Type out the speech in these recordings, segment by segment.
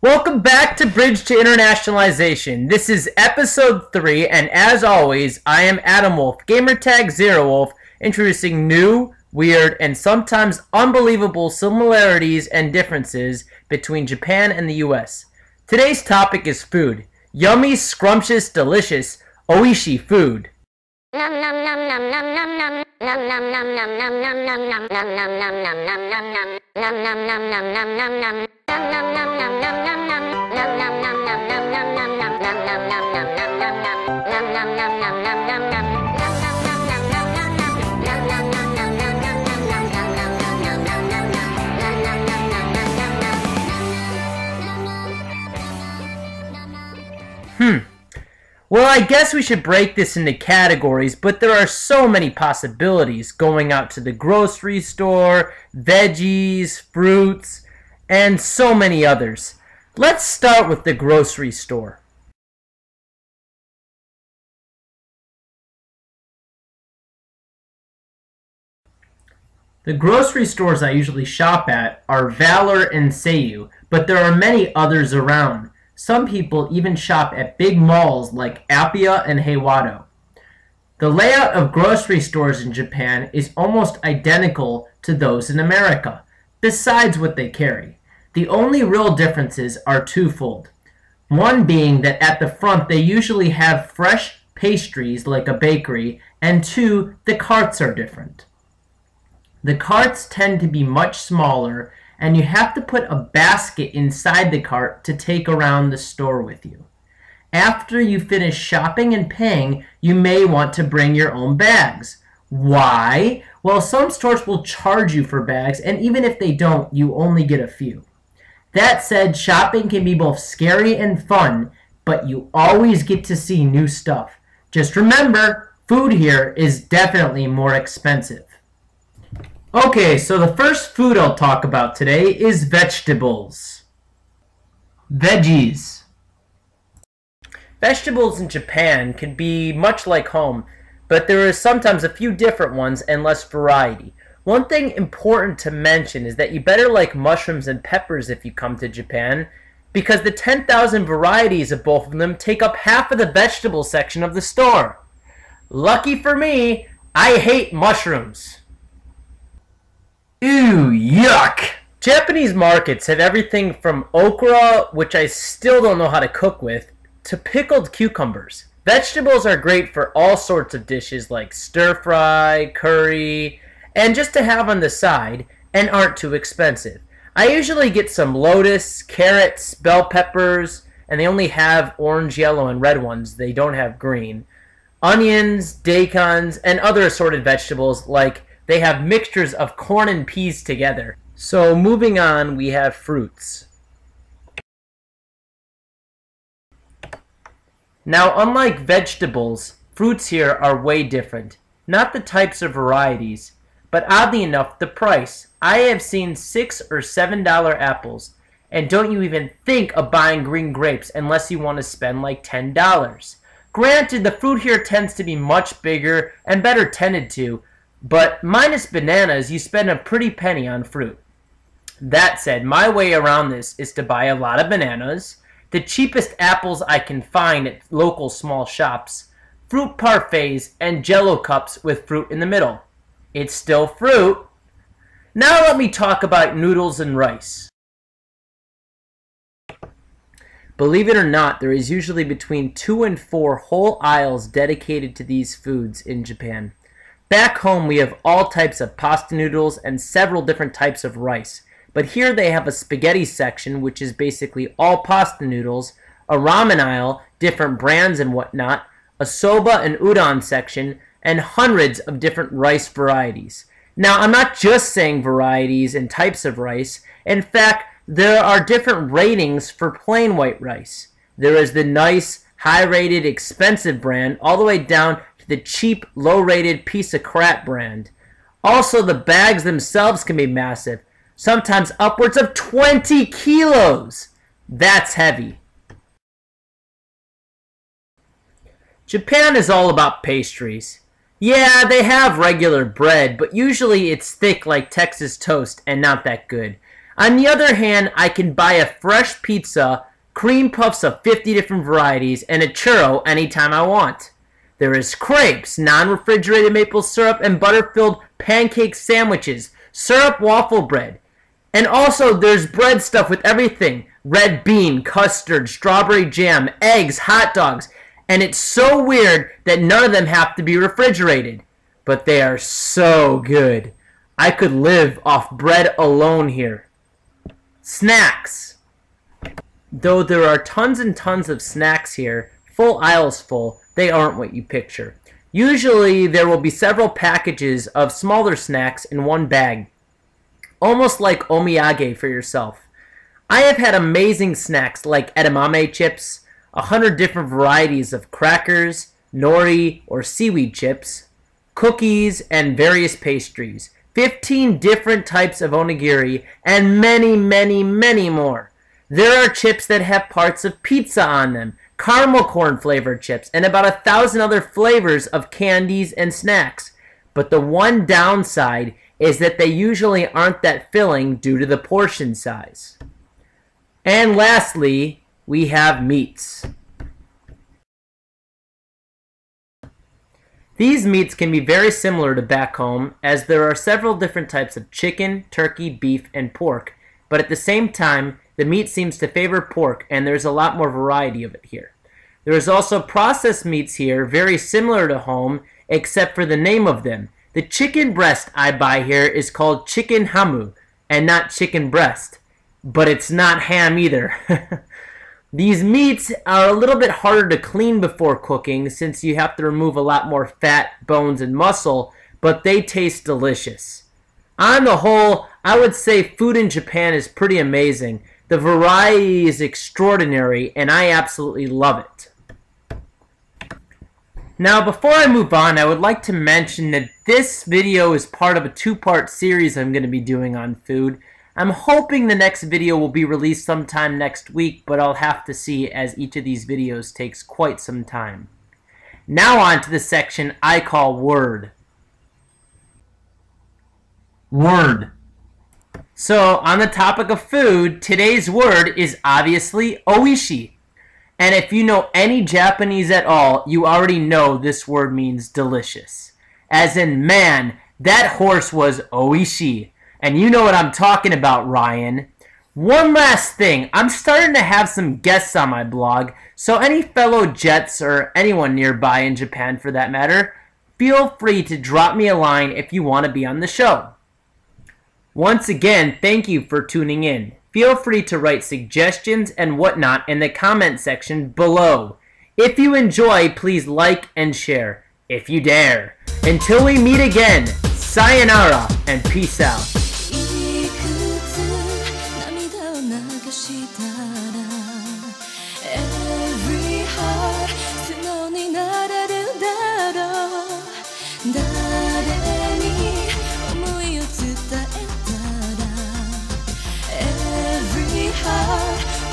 Welcome back to Bridge to Internationalization. This is episode 3, and as always, I am Adam Wolf, gamertag Zero Wolf, introducing new, weird, and sometimes unbelievable similarities and differences between Japan and the US. Today's topic is food. Yummy, scrumptious, delicious, oishi food. Well, I guess we should break this into categories, but there are so many possibilities going out to the grocery store, veggies, fruits, and so many others. Let's start with the grocery store. The grocery stores I usually shop at are Valor and Seiyu, but there are many others around. Some people even shop at big malls like Appia and Heiwado. The layout of grocery stores in Japan is almost identical to those in America, besides what they carry. The only real differences are twofold. One being that at the front they usually have fresh pastries like a bakery, and two, the carts are different. The carts tend to be much smaller, and you have to put a basket inside the cart to take around the store with you. After you finish shopping and paying, you may want to bring your own bags. Why? Well, some stores will charge you for bags, and even if they don't, you only get a few. That said, shopping can be both scary and fun, but you always get to see new stuff. Just remember, food here is definitely more expensive. Okay, so the first food I'll talk about today is vegetables. Veggies. Vegetables in Japan can be much like home, but there is sometimes a few different ones and less variety. One thing important to mention is that you better like mushrooms and peppers if you come to Japan, because the 10,000 varieties of both of them take up half of the vegetable section of the store. Lucky for me, I hate mushrooms. Ew, yuck! Japanese markets have everything from okra, which I still don't know how to cook with, to pickled cucumbers. Vegetables are great for all sorts of dishes like stir fry, curry, and just to have on the side, and aren't too expensive. I usually get some lettuce, carrots, bell peppers, and they only have orange, yellow, and red ones. They don't have green. Onions, daikons, and other assorted vegetables like they have mixtures of corn and peas together. So moving on, we have fruits. Now, unlike vegetables, fruits here are way different. Not the types of varieties, but oddly enough, the price. I have seen $6 or $7 apples, and don't you even think of buying green grapes unless you want to spend like $10. Granted, the fruit here tends to be much bigger and better tended to, but minus bananas, you spend a pretty penny on fruit. That said, my way around this is to buy a lot of bananas, the cheapest apples I can find at local small shops, fruit parfaits, and Jell-O cups with fruit in the middle. It's still fruit. Now let me talk about noodles and rice. Believe it or not, there is usually between 2 and 4 whole aisles dedicated to these foods in Japan. Back home, we have all types of pasta noodles and several different types of rice. But here they have a spaghetti section, which is basically all pasta noodles, a ramen aisle, different brands and whatnot, a soba and udon section, and hundreds of different rice varieties. Now, I'm not just saying varieties and types of rice. In fact, there are different ratings for plain white rice. There is the nice, high-rated, expensive brand, all the way down to the cheap, low-rated piece of crap brand. Also, the bags themselves can be massive, sometimes upwards of 20 kilos. That's heavy. Japan is all about pastries. Yeah, they have regular bread, but usually it's thick like Texas toast and not that good. On the other hand, I can buy a fresh pizza, cream puffs of 50 different varieties, and a churro anytime I want. There is crepes, non-refrigerated maple syrup, and butter-filled pancake sandwiches, syrup waffle bread. And also there's bread stuff with everything. Red bean, custard, strawberry jam, eggs, hot dogs. And it's so weird that none of them have to be refrigerated. But they are so good. I could live off bread alone here. Snacks. Though there are tons and tons of snacks here, full aisles full, they aren't what you picture. Usually there will be several packages of smaller snacks in one bag. Almost like omiyage for yourself. I have had amazing snacks like edamame chips, 100 different varieties of crackers, nori or seaweed chips, cookies, and various pastries, 15 different types of onigiri, and many, many, many more. There are chips that have parts of pizza on them, caramel corn flavored chips, and about 1,000 other flavors of candies and snacks. But the one downside is that they usually aren't that filling due to the portion size. And lastly, we have meats. These meats can be very similar to back home, as there are several different types of chicken, turkey, beef, and pork, but at the same time, the meat seems to favor pork, and there's a lot more variety of it here. There is also processed meats here, very similar to home, except for the name of them. The chicken breast I buy here is called chicken hamu, and not chicken breast. But it's not ham either. These meats are a little bit harder to clean before cooking since you have to remove a lot more fat, bones, and muscle, but they taste delicious. On the whole, I would say food in Japan is pretty amazing. The variety is extraordinary, and I absolutely love it. Now, before I move on, I would like to mention that this video is part of a two-part series I'm going to be doing on food. I'm hoping the next video will be released sometime next week, but I'll have to see as each of these videos takes quite some time. Now on to the section I call Word. Word. So, on the topic of food, today's word is obviously oishi. And if you know any Japanese at all, you already know this word means delicious. As in, man, that horse was oishi. And you know what I'm talking about, Ryan. One last thing, I'm starting to have some guests on my blog, so any fellow Jets or anyone nearby in Japan for that matter, feel free to drop me a line if you want to be on the show. Once again, thank you for tuning in. Feel free to write suggestions and whatnot in the comment section below. If you enjoy, please like and share, if you dare. Until we meet again, sayonara and peace out. Every heart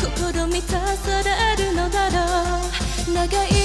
心満たされるのだろう長い